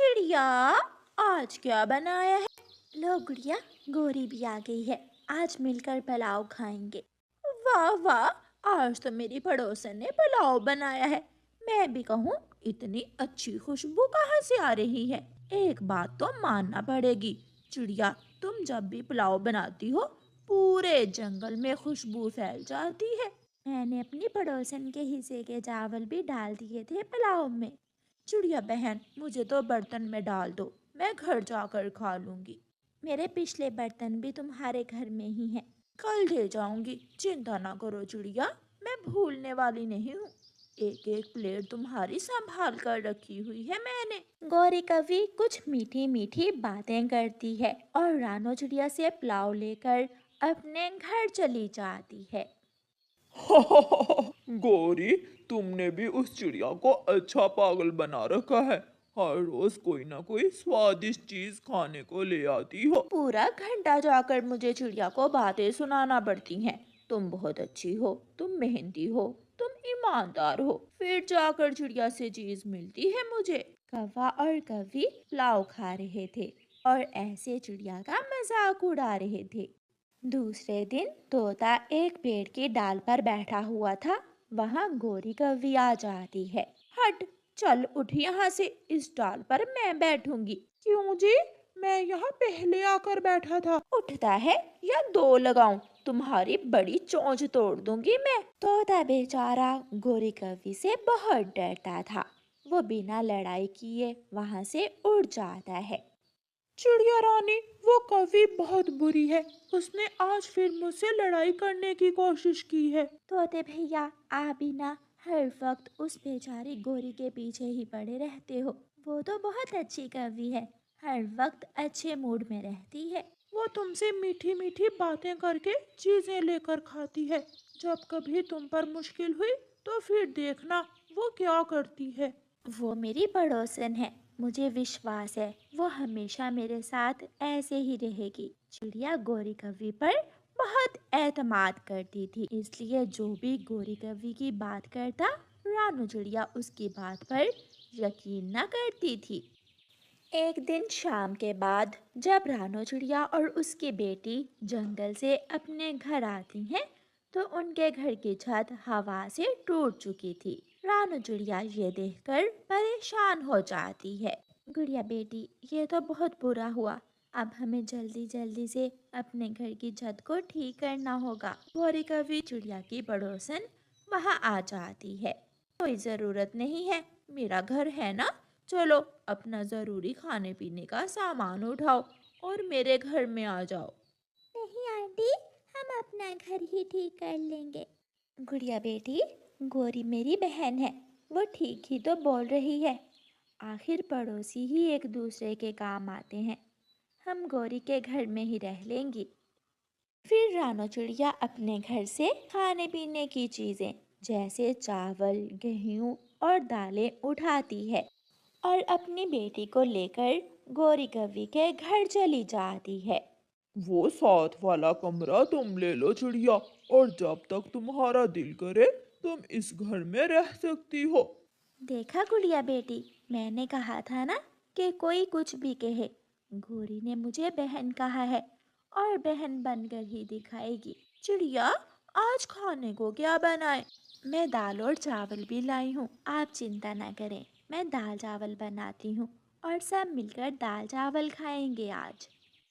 चिड़िया, आज क्या बनाया है? लो गुड़िया, गोरी भी आ गई है। आज मिलकर पुलाव खाएंगे। वाह वाह, आज तो मेरी पड़ोसन ने पुलाव बनाया है। मैं भी कहूँ, इतनी अच्छी खुशबू कहाँ से आ रही है? एक बात तो मानना पड़ेगी, चिड़िया, तुम जब भी पुलाव बनाती हो पूरे जंगल में खुशबू फैल जाती है। मैंने अपनी पड़ोसन के हिस्से के चावल भी डाल दिए थे पुलाव में। चिड़िया बहन, मुझे तो बर्तन में डाल दो, मैं घर जाकर खा लूंगी। मेरे पिछले बर्तन भी तुम्हारे घर में ही हैं। कल ले जाऊंगी, चिंता ना करो चिड़िया, मैं भूलने वाली नहीं हूँ। एक एक प्लेट तुम्हारी संभाल कर रखी हुई है मैंने। गौरी कवि कुछ मीठी मीठी बातें करती है और रानो चिड़िया से पुलाव लेकर अपने घर चली जाती है। गौरी, तुमने भी उस चिड़िया को अच्छा पागल बना रखा है। हर रोज कोई ना कोई स्वादिष्ट चीज खाने को ले आती हो। पूरा घंटा जाकर मुझे चिड़िया को बातें सुनाना पड़ती हैं। तुम बहुत अच्छी हो, तुम मेहनती हो, तुम ईमानदार हो, फिर जाकर चिड़िया से चीज मिलती है मुझे। कौवा और कवि पुलाव खा रहे थे और ऐसे चिड़िया का मजाक उड़ा रहे थे। दूसरे दिन तोता एक पेड़ की डाल पर बैठा हुआ था। वहां गोरी कवि आ जाती है। हट, चल उठ यहाँ से, इस डाल पर मैं बैठूंगी। क्यों जी, मैं यहाँ पहले आकर बैठा था। उठता है या दो लगाऊं? तुम्हारी बड़ी चोंच तोड़ दूंगी मैं। तोता बेचारा गोरी कवि से बहुत डरता था। वो बिना लड़ाई किए वहां से उड़ जाता है। चिड़िया रानी, वो कवि बहुत बुरी है। उसने आज फिर मुझसे लड़ाई करने की कोशिश की है। तोते भैया, आप भी ना हर वक्त उस बेचारी गोरी के पीछे ही पड़े रहते हो। वो तो बहुत अच्छी कवि है, हर वक्त अच्छे मूड में रहती है। वो तुमसे मीठी मीठी बातें करके चीजें लेकर खाती है। जब कभी तुम पर मुश्किल हुई तो फिर देखना वो क्या करती है। वो मेरी पड़ोसन है, मुझे विश्वास है वो हमेशा मेरे साथ ऐसे ही रहेगी। चिड़िया गोरी कवि पर बहुत एतमाद करती थी, इसलिए जो भी गोरी कवि की बात करता, रानू चिड़िया उसकी बात पर यकीन न करती थी। एक दिन शाम के बाद जब रानो चिड़िया और उसकी बेटी जंगल से अपने घर आती हैं, तो उनके घर की छत हवा से टूट चुकी थी। रानो चिड़िया ये देखकर परेशान हो जाती है। गुड़िया बेटी, ये तो बहुत बुरा हुआ। अब हमें जल्दी जल्दी से अपने घर की छत को ठीक करना होगा। गौरी कवि चिड़िया की पड़ोसन वहाँ आ जाती है। कोई जरूरत नहीं है, मेरा घर है ना। चलो, अपना जरूरी खाने पीने का सामान उठाओ और मेरे घर में आ जाओ। नहीं आंटी, हम अपना घर ही ठीक कर लेंगे। गुड़िया बेटी, गोरी मेरी बहन है, वो ठीक ही तो बोल रही है। आखिर पड़ोसी ही एक दूसरे के काम आते हैं। हम गोरी के घर में ही रह लेंगी। फिर रानो चिड़िया अपने घर से खाने पीने की चीजें जैसे चावल, गेहूं और दालें उठाती है और अपनी बेटी को लेकर गोरी कवि के घर चली जाती है। वो साथ वाला कमरा तुम ले लो चिड़िया, और जब तक तुम्हारा दिल करे तुम इस घर में रह सकती हो। देखा गुड़िया बेटी, मैंने कहा था ना कि कोई कुछ भी कहे, गोरी ने मुझे बहन कहा है और बहन बनकर ही दिखाएगी। चिड़िया, आज खाने को क्या बनाए? मैं दाल और चावल भी लाई हूँ, आप चिंता ना करें, मैं दाल चावल बनाती हूँ और सब मिलकर दाल चावल खाएंगे आज।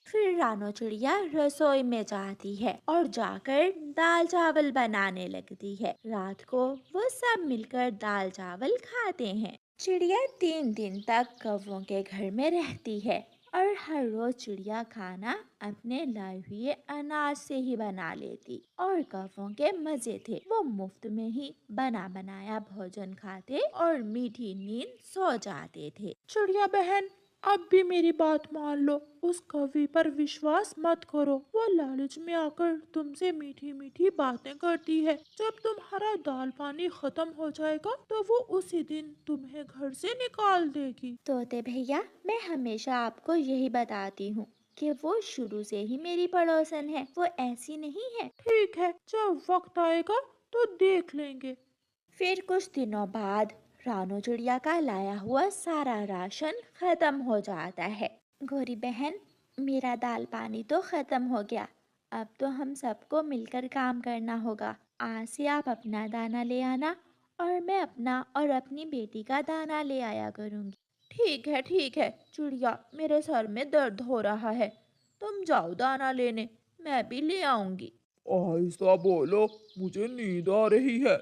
फिर रानो चिड़िया रसोई में जाती है और जाकर दाल चावल बनाने लगती है। रात को वो सब मिलकर दाल चावल खाते हैं। चिड़िया 3 दिन तक कौवों के घर में रहती है और हर रोज चिड़िया खाना अपने लाए हुए अनाज से ही बना लेती और कौवों के मजे थे, वो मुफ्त में ही बना बनाया भोजन खाते और मीठी नींद सो जाते थे। चिड़िया बहन, अब भी मेरी बात मान लो। उस कवि पर विश्वास मत करो। वो लालच में आकर तुमसे मीठी मीठी बातें करती है। जब तुम्हारा दाल पानी खत्म हो जाएगा तो वो उसी दिन तुम्हें घर से निकाल देगी। तोते भैया, मैं हमेशा आपको यही बताती हूँ कि वो शुरू से ही मेरी पड़ोसन है, वो ऐसी नहीं है। ठीक है, जब वक्त आएगा तो देख लेंगे। फिर कुछ दिनों बाद रानू चिड़िया का लाया हुआ सारा राशन खत्म हो जाता है। गौरी बहन, मेरा दाल पानी तो खत्म हो गया। अब तो हम सबको मिलकर काम करना होगा। आज से आप अपना दाना ले आना और मैं अपना और अपनी बेटी का दाना ले आया करूँगी। ठीक है चिड़िया, मेरे सर में दर्द हो रहा है, तुम जाओ दाना लेने, मैं भी ले आऊंगी। आहिस्ता बोलो, मुझे नींद आ रही है।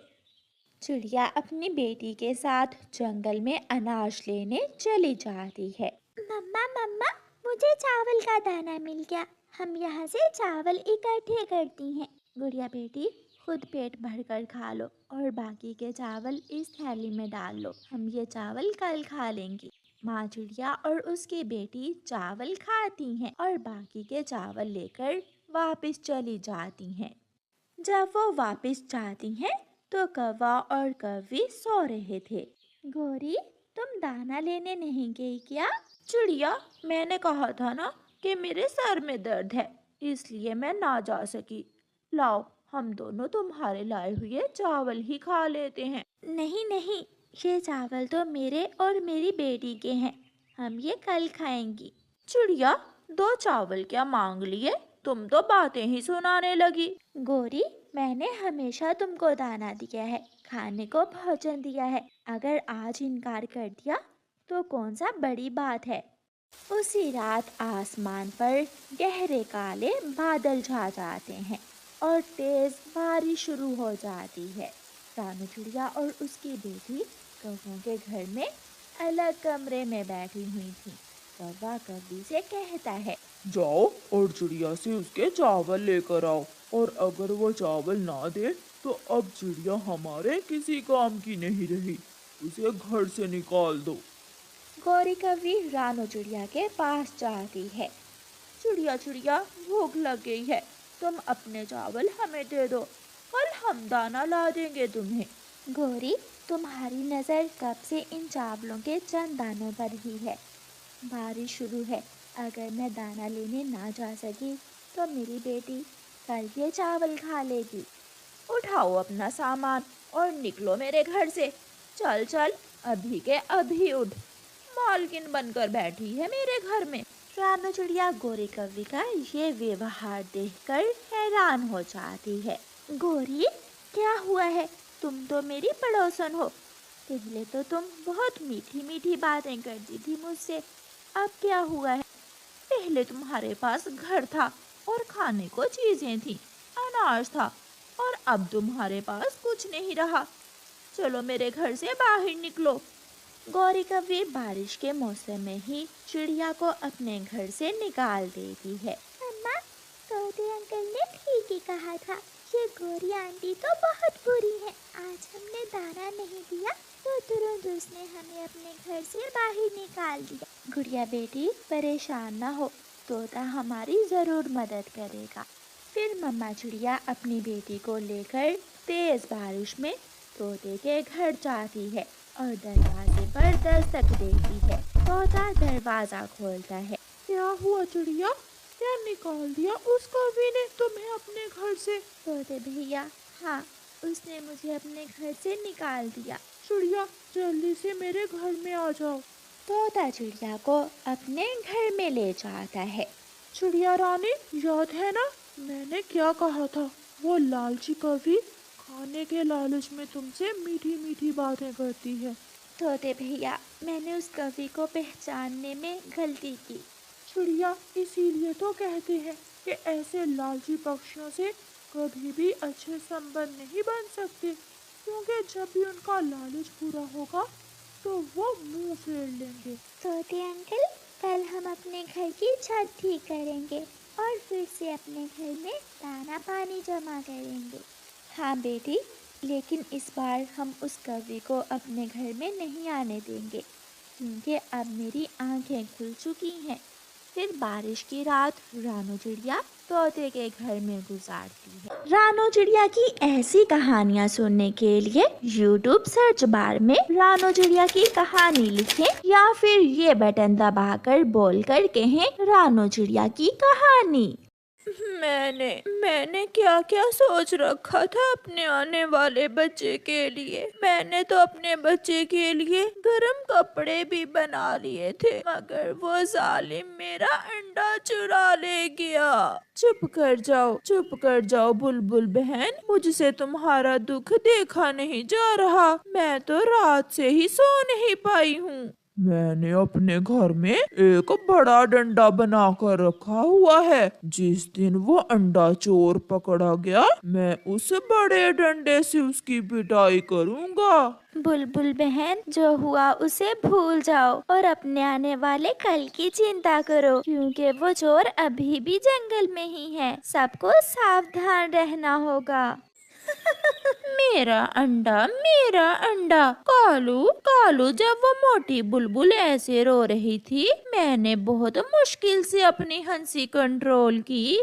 चिड़िया अपनी बेटी के साथ जंगल में अनाज लेने चली जाती है। मम्मा मम्मा, मुझे चावल का दाना मिल गया। हम यहाँ से चावल इकट्ठे करती हैं। गुड़िया बेटी, खुद पेट भरकर खा लो और बाकी के चावल इस थैली में डाल लो। हम ये चावल कल खा लेंगी। माँ चिड़िया और उसकी बेटी चावल खाती हैं और बाकी के चावल लेकर वापस चली जाती हैं। जब वो वापस जाती हैं तो कौवा और कौवी सो रहे थे। गौरी, तुम दाना लेने नहीं गई क्या? चिड़िया, मैंने कहा था ना कि मेरे सर में दर्द है, इसलिए मैं ना जा सकी। लाओ, हम दोनों तुम्हारे लाए हुए चावल ही खा लेते हैं। नहीं नहीं, ये चावल तो मेरे और मेरी बेटी के हैं। हम ये कल खाएंगी। चिड़िया, दो चावल क्या मांग लिए? तुम तो बातें ही सुनाने लगी। गौरी, मैंने हमेशा तुमको दाना दिया है, खाने को भोजन दिया है। अगर आज इनकार कर दिया तो कौन सा बड़ी बात है। उसी रात आसमान पर गहरे काले बादल छा जाते हैं और तेज बारिश शुरू हो जाती है। रानू चिड़िया और उसकी बेटी कौवों के घर में अलग कमरे में बैठी हुई थी। कौवा कौवी से कहता है, जाओ और चिड़िया से उसके चावल लेकर आओ, और अगर वो चावल ना दे तो अब चिड़िया हमारे किसी काम की नहीं रही, उसे घर से निकाल दो। गौरी कौवी रानू चिड़िया के पास जाती है। चिड़िया चिड़िया, भूख लग गई है, तुम अपने चावल हमें दे दो, कल हम दाना ला देंगे तुम्हें। गौरी, तुम्हारी नज़र कब से इन चावलों के चंद दानों पर ही है। बारिश शुरू है, अगर मैं दाना लेने ना जा सकी तो मेरी बेटी कल ये चावल खा लेगी। उठाओ अपना सामान और निकलो मेरे घर से। चल चल, अभी के अभी उठ, मालकिन बनकर बैठी है मेरे घर में। रानू चिड़िया गौरी कौवी का ये व्यवहार देखकर हैरान हो जाती है। गौरी, क्या हुआ है? तुम तो मेरी पड़ोसन हो। पहले तो तुम बहुत मीठी मीठी बातें करती थी मुझसे, अब क्या हुआ है? पहले तुम्हारे पास घर था और खाने को चीजें थी, अनाज था, और अब तुम्हारे पास कुछ नहीं रहा। चलो मेरे घर से बाहर निकलो। गौरी कौवी बारिश के मौसम में ही चिड़िया को अपने घर से निकाल देती है। अम्मा, तोते अंकल ने ठीक ही कहा था, ये गौरी आंटी तो बहुत बुरी है। आज हमने दाना नहीं दिया तो तुरंत उसने हमें अपने घर से बाहर निकाल दिया। गुड़िया बेटी, परेशान ना हो, तोता हमारी ज़रूर मदद करेगा। फिर मम्मा चिड़िया अपनी बेटी को लेकर तेज बारिश में तोते के घर जाती है और दरवाजे पर दस्तक देती है। तोता दरवाजा खोलता है। क्या हुआ चिड़िया? क्या निकाल दिया उस कौवी ने तुम्हें अपने घर से? तोते भैया, हाँ, उसने मुझे अपने घर से निकाल दिया। चिड़िया, जल्दी से मेरे घर में आ जाओ। तोता चिड़िया को अपने घर में ले जाता है। चिड़िया रानी, याद है ना मैंने क्या कहा था? वो लालची कौवी खाने के लालच में तुमसे मीठी मीठी बातें करती है। तोते भैया, मैंने उस कवि को पहचानने में गलती की। चिड़िया, इसीलिए तो कहते हैं कि ऐसे लालची पक्षियों से कभी भी अच्छे संबंध नहीं बन सकते, क्योंकि जब भी उनका लालच पूरा होगा तो वो मुंह फेर लेंगे। तोते अंकल, कल हम अपने घर की छत ठीक करेंगे और फिर से अपने घर में दाना पानी जमा करेंगे। हाँ बेटी, लेकिन इस बार हम उस कौवी को अपने घर में नहीं आने देंगे, क्योंकि अब मेरी आंखें खुल चुकी हैं। फिर बारिश की रात रानू चिड़िया तोते के घर में गुजारती है। रानू चिड़िया की ऐसी कहानियाँ सुनने के लिए YouTube सर्च बार में रानू चिड़िया की कहानी लिखें या फिर ये बटन दबाकर बोलकर कहें रानू चिड़िया की कहानी। मैंने क्या क्या सोच रखा था अपने आने वाले बच्चे के लिए। मैंने तो अपने बच्चे के लिए गर्म कपड़े भी बना लिए थे, मगर वो जालिम मेरा अंडा चुरा ले गया। चुप कर जाओ बुलबुल बहन, मुझसे तुम्हारा दुख देखा नहीं जा रहा। मैं तो रात से ही सो नहीं पाई हूँ। मैंने अपने घर में एक बड़ा डंडा बना कर रखा हुआ है। जिस दिन वो अंडा चोर पकड़ा गया, मैं उस बड़े डंडे से उसकी पिटाई करूंगा। बुलबुल बहन, जो हुआ उसे भूल जाओ और अपने आने वाले कल की चिंता करो, क्योंकि वो चोर अभी भी जंगल में ही है। सबको सावधान रहना होगा। मेरा अंडा। कालू कालू, जब वो मोटी बुलबुल ऐसे रो रही थी, मैंने बहुत मुश्किल से अपनी हंसी कंट्रोल की।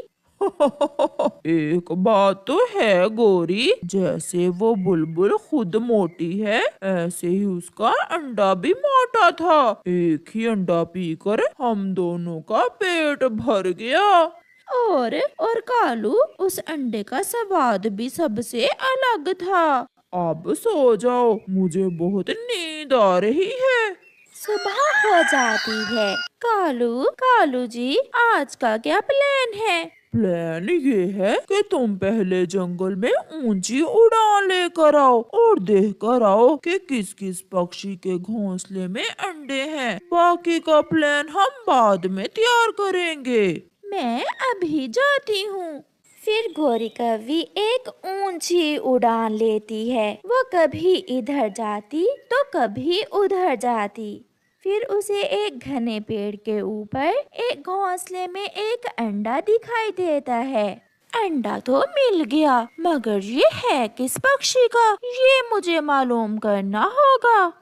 एक बात तो है गोरी, जैसे वो बुलबुल खुद मोटी है, ऐसे ही उसका अंडा भी मोटा था। एक ही अंडा पीकर हम दोनों का पेट भर गया। और कालू, उस अंडे का स्वाद भी सबसे अलग था। अब सो जाओ, मुझे बहुत नींद आ रही है। सुबह हो जाती है। कालू जी, आज का क्या प्लान है? प्लान ये है कि तुम पहले जंगल में ऊंची उड़ान लेकर आओ और देख कर आओ कि किस किस पक्षी के घोंसले में अंडे हैं। बाकी का प्लान हम बाद में तैयार करेंगे। मैं अभी जाती हूँ। फिर गोरी कौवी एक ऊंची उड़ान लेती है। वो कभी इधर जाती तो कभी उधर जाती। फिर उसे एक घने पेड़ के ऊपर एक घोंसले में एक अंडा दिखाई देता है। अंडा तो मिल गया, मगर ये है किस पक्षी का, ये मुझे मालूम करना होगा।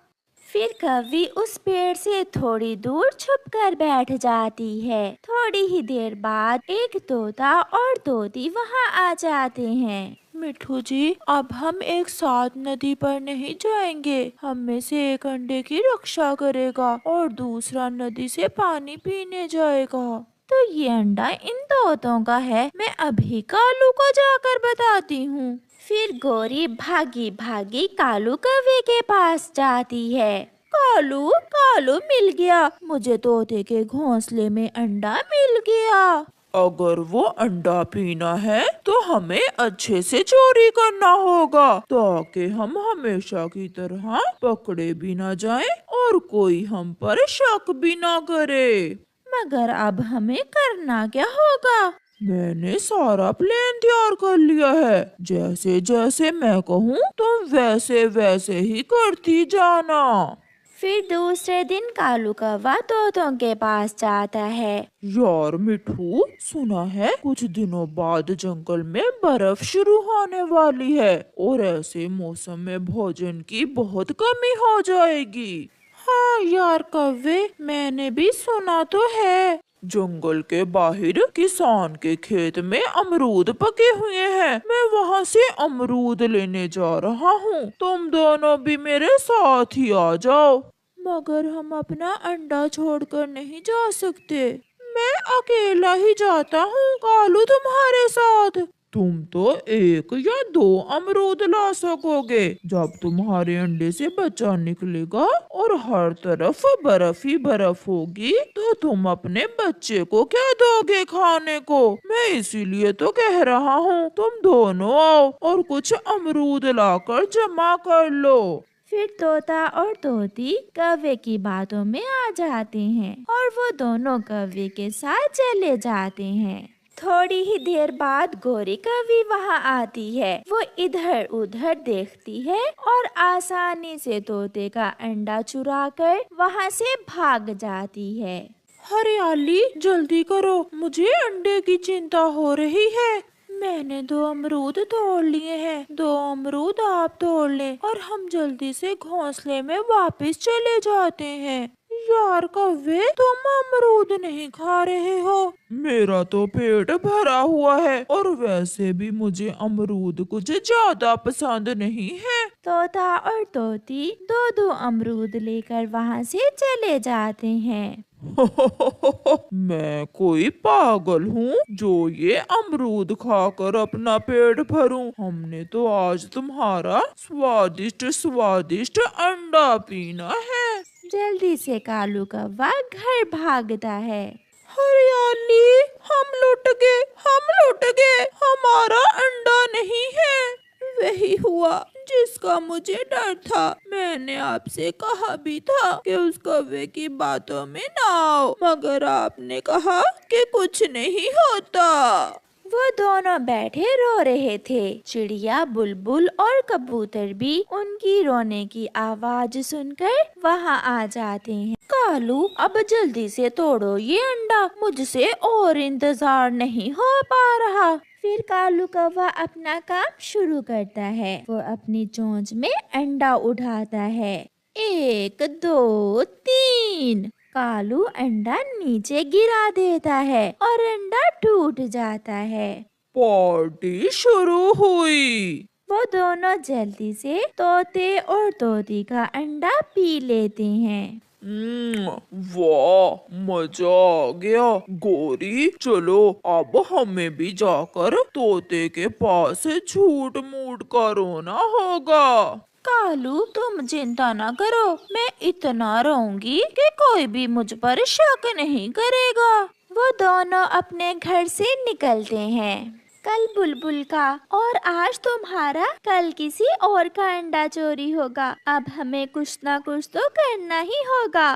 फिर कौवी उस पेड़ से थोड़ी दूर छुपकर बैठ जाती है। थोड़ी ही देर बाद एक तोता और तोती वहाँ आ जाते हैं। मिठू जी, अब हम एक साथ नदी पर नहीं जाएंगे। हम में से एक अंडे की रक्षा करेगा और दूसरा नदी से पानी पीने जाएगा। तो ये अंडा इन तोतों का है, मैं अभी कालू को जाकर बताती हूँ। फिर गोरी भागी भागी कालू कौवे के पास जाती है। कालू कालू, मिल गया मुझे, तोते के घोंसले में अंडा मिल गया। अगर वो अंडा पीना है तो हमें अच्छे से चोरी करना होगा, ताकि हम हमेशा की तरह पकड़े भी ना जाएं और कोई हम पर शक भी ना करे। मगर अब हमें करना क्या होगा? मैंने सारा प्लान तैयार कर लिया है। जैसे जैसे मैं कहूँ तुम वैसे वैसे ही करती जाना। फिर दूसरे दिन कालू कौवा तोतों के पास जाता है। यार मिठू, सुना है कुछ दिनों बाद जंगल में बर्फ शुरू होने वाली है और ऐसे मौसम में भोजन की बहुत कमी हो जाएगी। हाँ यार कौवे, मैंने भी सुना तो है। जंगल के बाहर किसान के खेत में अमरूद पके हुए हैं। मैं वहाँ से अमरूद लेने जा रहा हूँ। तुम दोनों भी मेरे साथ ही आ जाओ। मगर हम अपना अंडा छोड़कर नहीं जा सकते। मैं अकेला ही जाता हूँ, कालू तुम्हारे साथ। तुम तो एक या दो अमरूद ला सकोगे। जब तुम्हारे अंडे से बच्चा निकलेगा और हर तरफ बर्फ ही बर्फ होगी, तो तुम अपने बच्चे को क्या दोगे खाने को? मैं इसीलिए तो कह रहा हूँ, तुम दोनों आओ और कुछ अमरूद लाकर जमा कर लो। फिर तोता और तोती कौवे की बातों में आ जाते हैं और वो दोनों कौवे के साथ चले जाते हैं। थोड़ी ही देर बाद गोरी कौवी वहाँ आती है। वो इधर उधर देखती है और आसानी से तोते का अंडा चुराकर वहाँ से भाग जाती है। हरियाली, जल्दी करो, मुझे अंडे की चिंता हो रही है। मैंने 2 अमरूद तोड़ लिए हैं, 2 अमरूद आप तोड़ लें और हम जल्दी से घोंसले में वापस चले जाते हैं। यार कौवे, तुम अमरूद नहीं खा रहे हो। मेरा तो पेट भरा हुआ है और वैसे भी मुझे अमरूद कुछ ज्यादा पसंद नहीं है। तोता और तोती 2-2 अमरूद लेकर वहाँ से चले जाते हैं। मैं कोई पागल हूँ जो ये अमरूद खाकर अपना पेट भरूं। हमने तो आज तुम्हारा स्वादिष्ट स्वादिष्ट अंडा पीना है। जल्दी से कालू कौवा घर भागता है। हरियाली, हम लुट गए, हमारा अंडा नहीं है। वही हुआ जिसका मुझे डर था। मैंने आपसे कहा भी था कि उस कौवे की बातों में ना आओ, मगर आपने कहा कि कुछ नहीं होता। वो दोनों बैठे रो रहे थे। चिड़िया, बुलबुल और कबूतर भी उनकी रोने की आवाज सुनकर वहाँ आ जाते हैं। कालू, अब जल्दी से तोड़ो ये अंडा, मुझसे और इंतजार नहीं हो पा रहा। फिर कालू कौवा अपना काम शुरू करता है। वो अपनी चोंच में अंडा उठाता है। 1 2 3। कालू अंडा नीचे गिरा देता है और अंडा टूट जाता है। पार्टी शुरू हुई। वो दोनों जल्दी से तोते और तोती का अंडा पी लेते हैं। वाह, मजा आ गया। गोरी, चलो अब हमें भी जाकर तोते के पास झूठ मूठ का रोना होगा। कालू, तुम चिंता न करो, मैं इतना रोऊंगी कि कोई भी मुझ पर शक नहीं करेगा। वो दोनों अपने घर से निकलते हैं। कल बुलबुल का और आज तुम्हारा, कल किसी और का अंडा चोरी होगा। अब हमें कुछ न कुछ तो करना ही होगा।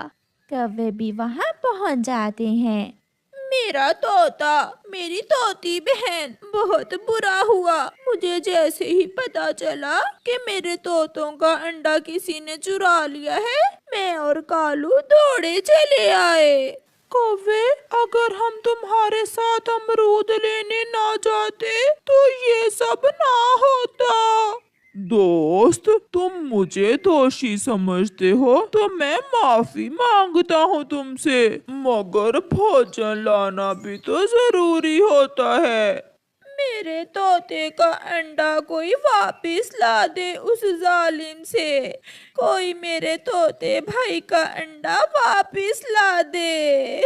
कौवे भी वहाँ पहुँच जाते हैं। मेरा तोता, मेरी तोती बहन, बहुत बुरा हुआ। मुझे जैसे ही पता चला कि मेरे तोतों का अंडा किसी ने चुरा लिया है, मैं और कालू दौड़े चले आए। कौवे, अगर हम तुम्हारे साथ अमरूद लेने ना जाते तो ये सब ना होता। दोस्त, तुम मुझे दोषी समझते हो तो मैं माफी मांगता हूँ तुमसे, मगर भोजन लाना भी तो जरूरी होता है। मेरे तोते का अंडा कोई वापस ला दे उस जालिम से। कोई मेरे तोते भाई का अंडा वापस ला दे।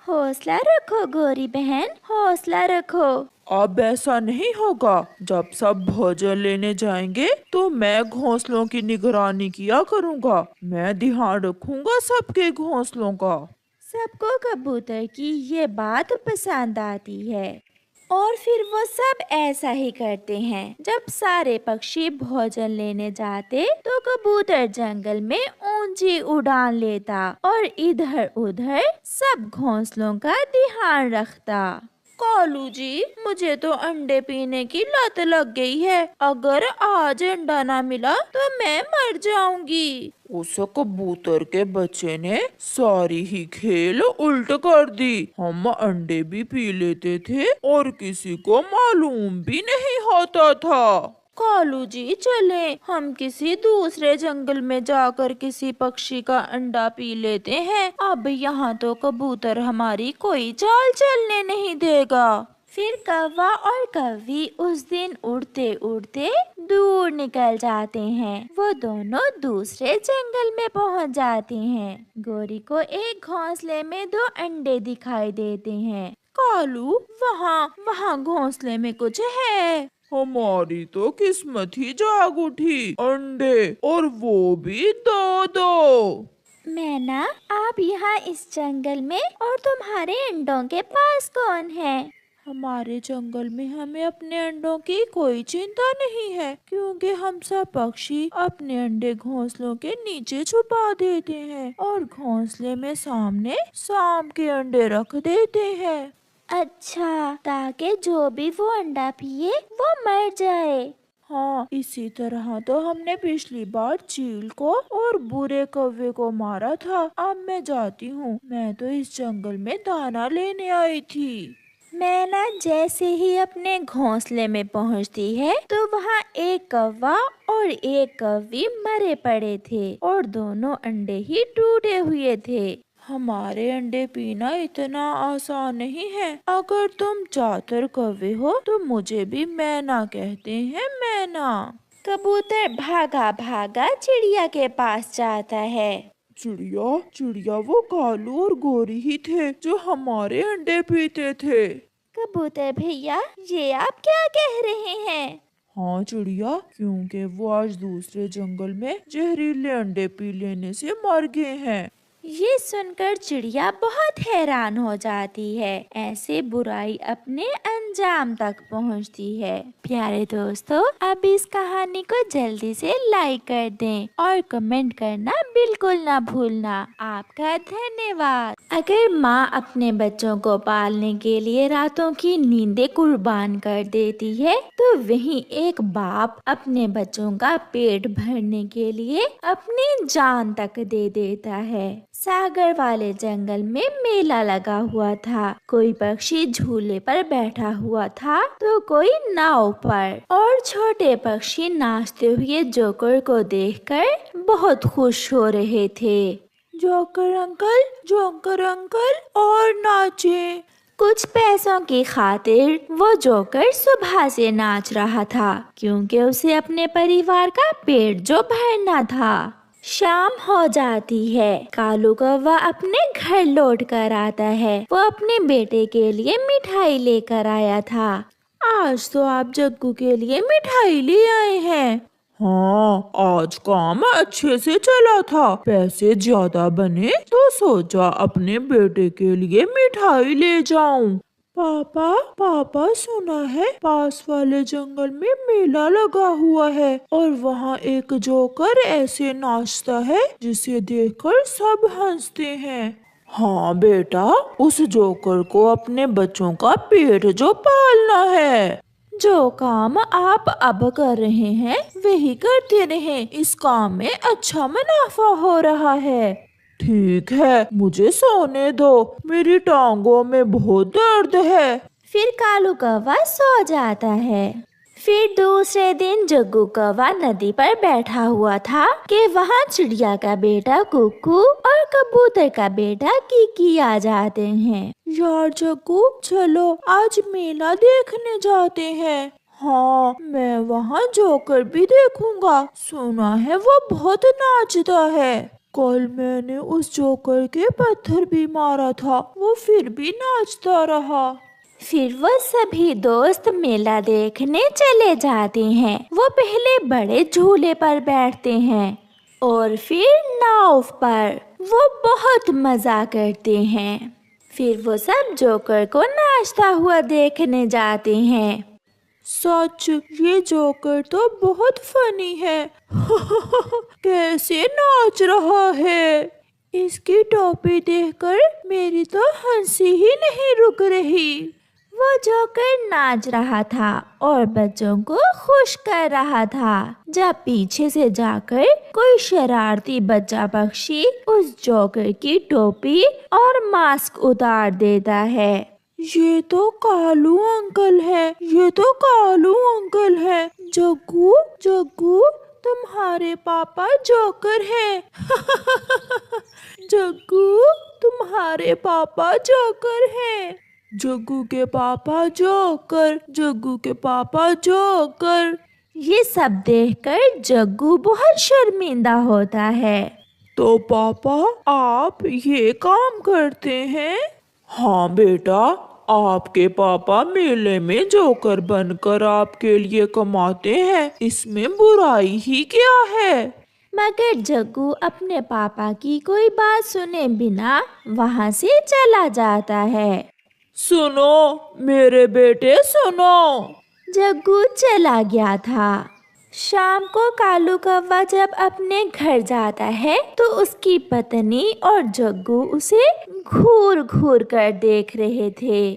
हौसला रखो गोरी बहन, हौसला रखो। अब ऐसा नहीं होगा। जब सब भोजन लेने जाएंगे तो मैं घोंसलों की निगरानी किया करूँगा। मैं ध्यान रखूंगा सबके घोंसलों का। सबको कबूतर की ये बात पसंद आती है और फिर वो सब ऐसा ही करते हैं। जब सारे पक्षी भोजन लेने जाते तो कबूतर जंगल में ऊंची उड़ान लेता और इधर उधर सब घोंसलों का ध्यान रखता। कालू जी, मुझे तो अंडे पीने की लत लग गई है। अगर आज अंडा ना मिला तो मैं मर जाऊंगी। उस कबूतर के बच्चे ने सारी ही खेल उल्ट कर दी। हम अंडे भी पी लेते थे और किसी को मालूम भी नहीं होता था। कालू जी, चले हम किसी दूसरे जंगल में जाकर किसी पक्षी का अंडा पी लेते हैं। अब यहाँ तो कबूतर हमारी कोई चाल चलने नहीं देगा। फिर कौवा और कौवी उस दिन उड़ते उड़ते दूर निकल जाते हैं। वो दोनों दूसरे जंगल में पहुंच जाते हैं। गोरी को एक घोंसले में 2 अंडे दिखाई देते हैं। कालू, वहाँ वहाँ घोंसले में कुछ है। हमारी तो किस्मत ही जाग उठी। अंडे, और वो भी 2-2। मैना, आप यहाँ इस जंगल में और तुम्हारे अंडों के पास कौन है? हमारे जंगल में हमें अपने अंडों की कोई चिंता नहीं है, क्योंकि हम सब पक्षी अपने अंडे घोंसलों के नीचे छुपा देते हैं और घोंसले में सामने सांप के अंडे रख देते हैं। अच्छा, ताकि जो भी वो अंडा पिए वो मर जाए। हाँ, इसी तरह तो हमने पिछली बार चील को और बुरे कौवे को मारा था। अब मैं जाती हूँ, मैं तो इस जंगल में दाना लेने आई थी। मैना जैसे ही अपने घोंसले में पहुंचती है तो वहाँ एक कौवा और एक कौवी मरे पड़े थे और दोनों अंडे ही टूटे हुए थे। हमारे अंडे पीना इतना आसान नहीं है। अगर तुम चातर कौवे हो तो मुझे भी मैना कहते हैं, मैना। कबूतर भागा भागा चिड़िया के पास जाता है। चिड़िया चिड़िया वो कालू और गोरी ही थे जो हमारे अंडे पीते थे। कबूतर भैया, ये आप क्या कह रहे हैं? हाँ चिड़िया, क्योंकि वो आज दूसरे जंगल में जहरीले अंडे पी लेने से मर गए हैं। ये सुनकर चिड़िया बहुत हैरान हो जाती है। ऐसे बुराई अपने अंजाम तक पहुंचती है। प्यारे दोस्तों, अब इस कहानी को जल्दी से लाइक कर दें और कमेंट करना बिल्कुल ना भूलना। आपका धन्यवाद। अगर माँ अपने बच्चों को पालने के लिए रातों की नींदें कुर्बान कर देती है, तो वहीं एक बाप अपने बच्चों का पेट भरने के लिए अपनी जान तक दे देता है। सागर वाले जंगल में मेला लगा हुआ था। कोई पक्षी झूले पर बैठा हुआ था तो कोई नाव पर, और छोटे पक्षी नाचते हुए जोकर को देखकर बहुत खुश हो रहे थे। जोकर अंकल और नाचे। कुछ पैसों की खातिर वो जोकर सुबह से नाच रहा था, क्योंकि उसे अपने परिवार का पेट जो भरना था। शाम हो जाती है। कालू कौवा अपने घर लौट कर आता है। वो अपने बेटे के लिए मिठाई लेकर आया था। आज तो आप जग्गू के लिए मिठाई ले आए हैं। हाँ, आज काम अच्छे से चला था। पैसे ज्यादा बने तो सोचा अपने बेटे के लिए मिठाई ले जाऊं। पापा सुना है पास वाले जंगल में मेला लगा हुआ है और वहाँ एक जोकर ऐसे नाचता है जिसे देखकर सब हंसते हैं। हाँ बेटा, उस जोकर को अपने बच्चों का पेट जो पालना है। जो काम आप अब कर रहे हैं वही करते रहें। इस काम में अच्छा मुनाफा हो रहा है। ठीक है, मुझे सोने दो, मेरी टांगों में बहुत दर्द है। फिर कालू कौवा सो जाता है। फिर दूसरे दिन जग्गू कौवा नदी पर बैठा हुआ था कि वहाँ चिड़िया का बेटा कुकू और कबूतर का बेटा कीकी आ जाते हैं। यार जग्गू, चलो आज मेला देखने जाते हैं। हाँ, मैं वहाँ जोकर भी देखूंगा। सुना है वो बहुत नाचता है। कल मैंने उस जोकर के पत्थर भी मारा था, वो फिर भी नाचता रहा। फिर वो सभी दोस्त मेला देखने चले जाते हैं। वो पहले बड़े झूले पर बैठते हैं और फिर नाव पर। वो बहुत मजा करते हैं। फिर वो सब जोकर को नाचता हुआ देखने जाते हैं। सच, ये जोकर तो बहुत फनी है। कैसे नाच रहा है। इसकी टोपी देखकर मेरी तो हंसी ही नहीं रुक रही। वो जोकर नाच रहा था और बच्चों को खुश कर रहा था, जब पीछे से जाकर कोई शरारती बच्चा पक्षी उस जोकर की टोपी और मास्क उतार देता है। ये तो कालू अंकल है, ये तो कालू अंकल है। जग्गू जग्गू, तुम्हारे पापा जोकर हैं। जग्गू, तुम्हारे पापा जोकर हैं। जग्गू के पापा जोकर, जग्गू के पापा जोकर। ये सब देखकर जग्गू बहुत शर्मिंदा होता है। तो पापा, आप ये काम करते हैं? हाँ बेटा, आपके पापा मेले में जोकर बनकर आपके लिए कमाते हैं, इसमें बुराई ही क्या है। मगर जग्गू अपने पापा की कोई बात सुने बिना वहाँ से चला जाता है। सुनो मेरे बेटे, सुनो। जग्गू चला गया था। शाम को कालू कौवा जब अपने घर जाता है तो उसकी पत्नी और जग्गू उसे घूर घूर कर देख रहे थे।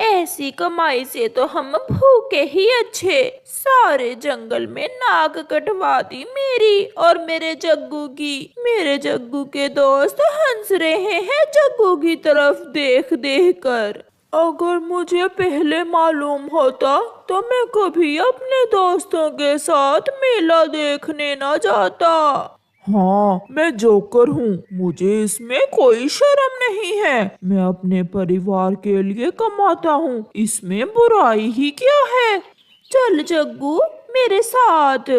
ऐसी कमाई से तो हम भूखे ही अच्छे। सारे जंगल में नाक कटवा दी मेरी और मेरे जग्गू की। मेरे जग्गू के दोस्त हंस रहे हैं जग्गू की तरफ देख देख कर। अगर मुझे पहले मालूम होता तो मैं कभी अपने दोस्तों के साथ मेला देखने न जाता। हाँ, मैं जोकर हूँ, मुझे इसमें कोई शर्म नहीं है। मैं अपने परिवार के लिए कमाता हूँ, इसमें बुराई ही क्या है। चल जग्गू मेरे साथ।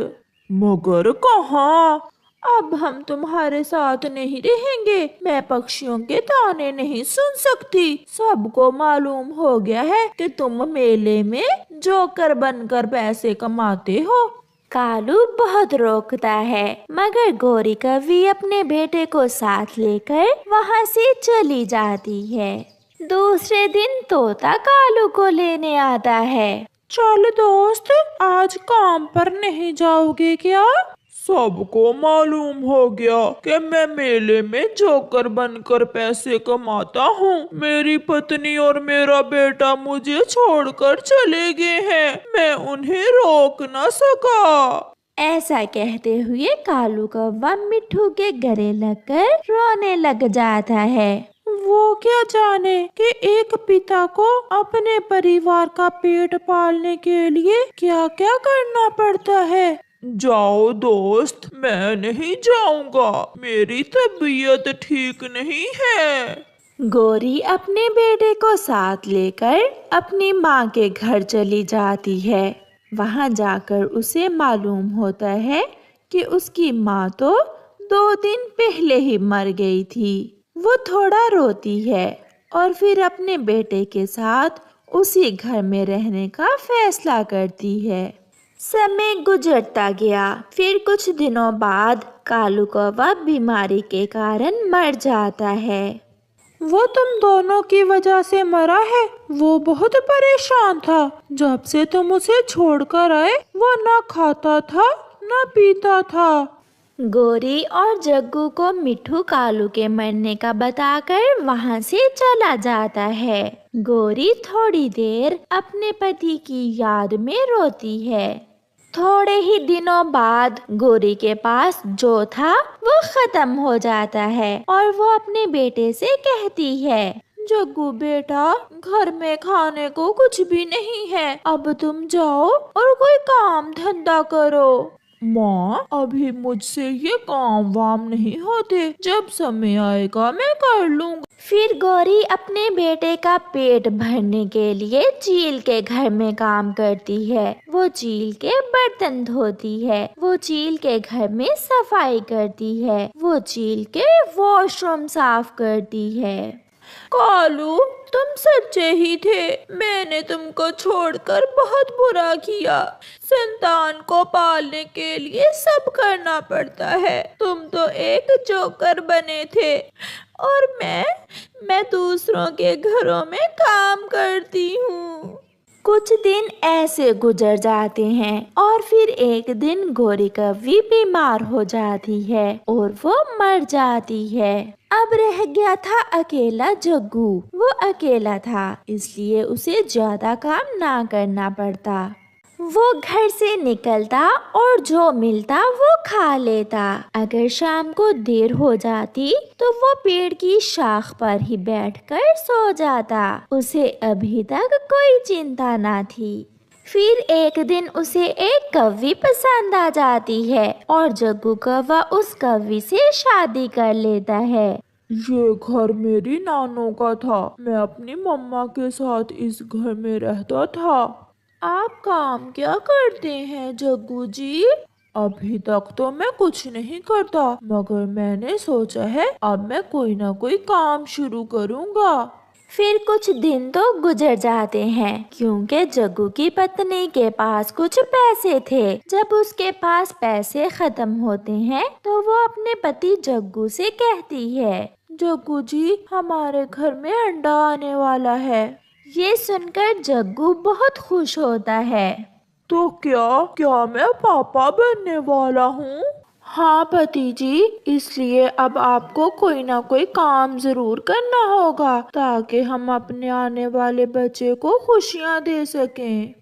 मगर कहाँ? अब हम तुम्हारे साथ नहीं रहेंगे। मैं पक्षियों के ताने नहीं सुन सकती। सबको मालूम हो गया है कि तुम मेले में जोकर बनकर पैसे कमाते हो। कालू बहुत रोकता है, मगर गौरी कौवी अपने बेटे को साथ लेकर वहाँ से चली जाती है। दूसरे दिन तोता कालू को लेने आता है। चल दोस्त, आज काम पर नहीं जाओगे क्या? सबको मालूम हो गया कि मैं मेले में जोकर बनकर पैसे कमाता हूँ। मेरी पत्नी और मेरा बेटा मुझे छोड़कर चले गए हैं। मैं उन्हें रोक न सका। ऐसा कहते हुए कालू कौवा मिट्ठू के गले लगकर रोने लग जाता है। वो क्या जाने कि एक पिता को अपने परिवार का पेट पालने के लिए क्या क्या करना पड़ता है। जाओ दोस्त, मैं नहीं जाऊंगा। मेरी तबीयत ठीक नहीं है। गौरी अपने बेटे को साथ लेकर अपनी माँ के घर चली जाती है। वहाँ जाकर उसे मालूम होता है कि उसकी माँ तो 2 दिन पहले ही मर गई थी। वो थोड़ा रोती है और फिर अपने बेटे के साथ उसी घर में रहने का फैसला करती है। समय गुजरता गया। फिर कुछ दिनों बाद कालू कौवा बीमारी के कारण मर जाता है। वो तुम दोनों की वजह से मरा है। वो बहुत परेशान था। जब से तुम उसे छोड़कर आए, वो ना खाता था ना पीता था। गौरी और जग्गू को मिट्ठू कालू के मरने का बताकर वहाँ से चला जाता है। गौरी थोड़ी देर अपने पति की याद में रोती है। थोड़े ही दिनों बाद गौरी के पास जो था वो खत्म हो जाता है और वो अपने बेटे से कहती है, जग्गू बेटा, घर में खाने को कुछ भी नहीं है। अब तुम जाओ और कोई काम धंधा करो। माँ, अभी मुझसे ये काम वाम नहीं होते। जब समय आएगा मैं कर लूँगा। फिर गौरी अपने बेटे का पेट भरने के लिए चील के घर में काम करती है। वो चील के बर्तन धोती है। वो चील के घर में सफाई करती है। वो चील के वॉशरूम साफ करती है। कालू, तुम सच्चे ही थे। मैंने तुमको छोड़कर बहुत बुरा किया। संतान को पालने के लिए सब करना पड़ता है। तुम तो एक जोकर बने थे और मैं दूसरों के घरों में काम करती हूँ। कुछ दिन ऐसे गुजर जाते हैं और फिर एक दिन गौरी कौवी बीमार हो जाती है और वो मर जाती है। अब रह गया था अकेला जग्गू। वो अकेला था, इसलिए उसे ज्यादा काम ना करना पड़ता। वो घर से निकलता और जो मिलता वो खा लेता। अगर शाम को देर हो जाती तो वो पेड़ की शाख पर ही बैठकर सो जाता। उसे अभी तक कोई चिंता ना थी। फिर एक दिन उसे एक कौवी पसंद आ जाती है और जग्गू कौवा उस कौवी से शादी कर लेता है। ये घर मेरी नानों का था। मैं अपनी मम्मा के साथ इस घर में रहता था। आप काम क्या करते हैं जग्गू जी? अभी तक तो मैं कुछ नहीं करता, मगर मैंने सोचा है अब मैं कोई ना कोई काम शुरू करूँगा। फिर कुछ दिन तो गुजर जाते हैं क्योंकि जग्गू की पत्नी के पास कुछ पैसे थे। जब उसके पास पैसे खत्म होते हैं तो वो अपने पति जग्गू से कहती है, जग्गू जी, हमारे घर में अंडा आने वाला है। ये सुनकर जग्गू बहुत खुश होता है। तो क्या मैं पापा बनने वाला हूँ? हाँ पति जी, इसलिए अब आपको कोई ना कोई काम जरूर करना होगा ताकि हम अपने आने वाले बच्चे को खुशियाँ दे सकें।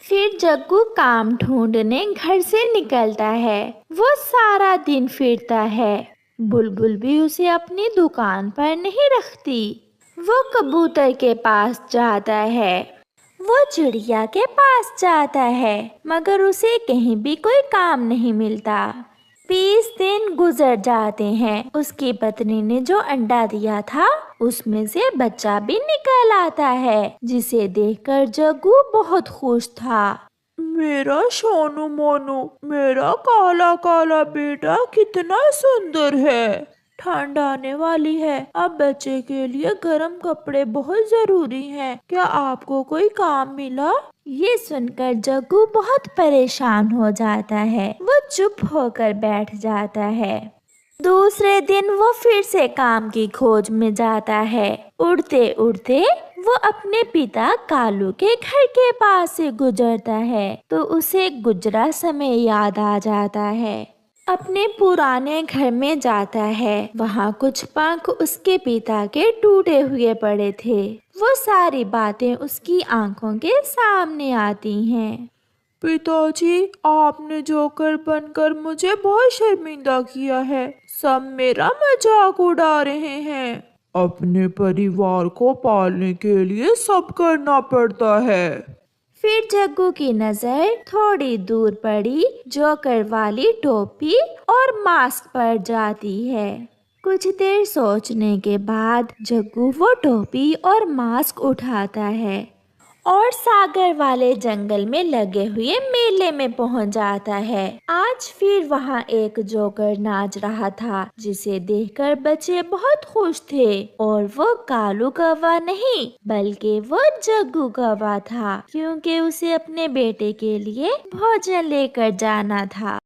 फिर जग्गू काम ढूंढने घर से निकलता है। वो सारा दिन फिरता है। बुलबुल भी उसे अपनी दुकान पर नहीं रखती। वो कबूतर के पास जाता है। वो चिड़िया के पास जाता है, मगर उसे कहीं भी कोई काम नहीं मिलता। 20 दिन गुजर जाते हैं। उसकी पत्नी ने जो अंडा दिया था उसमें से बच्चा भी निकल आता है, जिसे देखकर जग्गू बहुत खुश था। मेरा सोनू मोनू, मेरा काला काला बेटा कितना सुंदर है। ठंड आने वाली है, अब बच्चे के लिए गर्म कपड़े बहुत जरूरी हैं। क्या आपको कोई काम मिला? ये सुनकर जग्गू बहुत परेशान हो जाता है। वो चुप होकर बैठ जाता है। दूसरे दिन वो फिर से काम की खोज में जाता है। उड़ते उड़ते वो अपने पिता कालू के घर के पास से गुजरता है तो उसे गुजरा समय याद आ जाता है। अपने पुराने घर में जाता है। वहाँ कुछ पंख उसके पिता के टूटे हुए पड़े थे। वो सारी बातें उसकी आंखों के सामने आती हैं। पिताजी, आपने जोकर बनकर मुझे बहुत शर्मिंदा किया है। सब मेरा मजाक उड़ा रहे हैं। अपने परिवार को पालने के लिए सब करना पड़ता है। फिर जग्गू की नजर थोड़ी दूर पड़ी जोकर वाली टोपी और मास्क पर जाती है। कुछ देर सोचने के बाद जग्गू वो टोपी और मास्क उठाता है और सागर वाले जंगल में लगे हुए मेले में पहुंच जाता है। आज फिर वहां एक जोकर नाच रहा था जिसे देखकर बच्चे बहुत खुश थे और वो कालू कौवा नहीं बल्कि वो जग्गू कौवा था क्योंकि उसे अपने बेटे के लिए भोजन लेकर जाना था।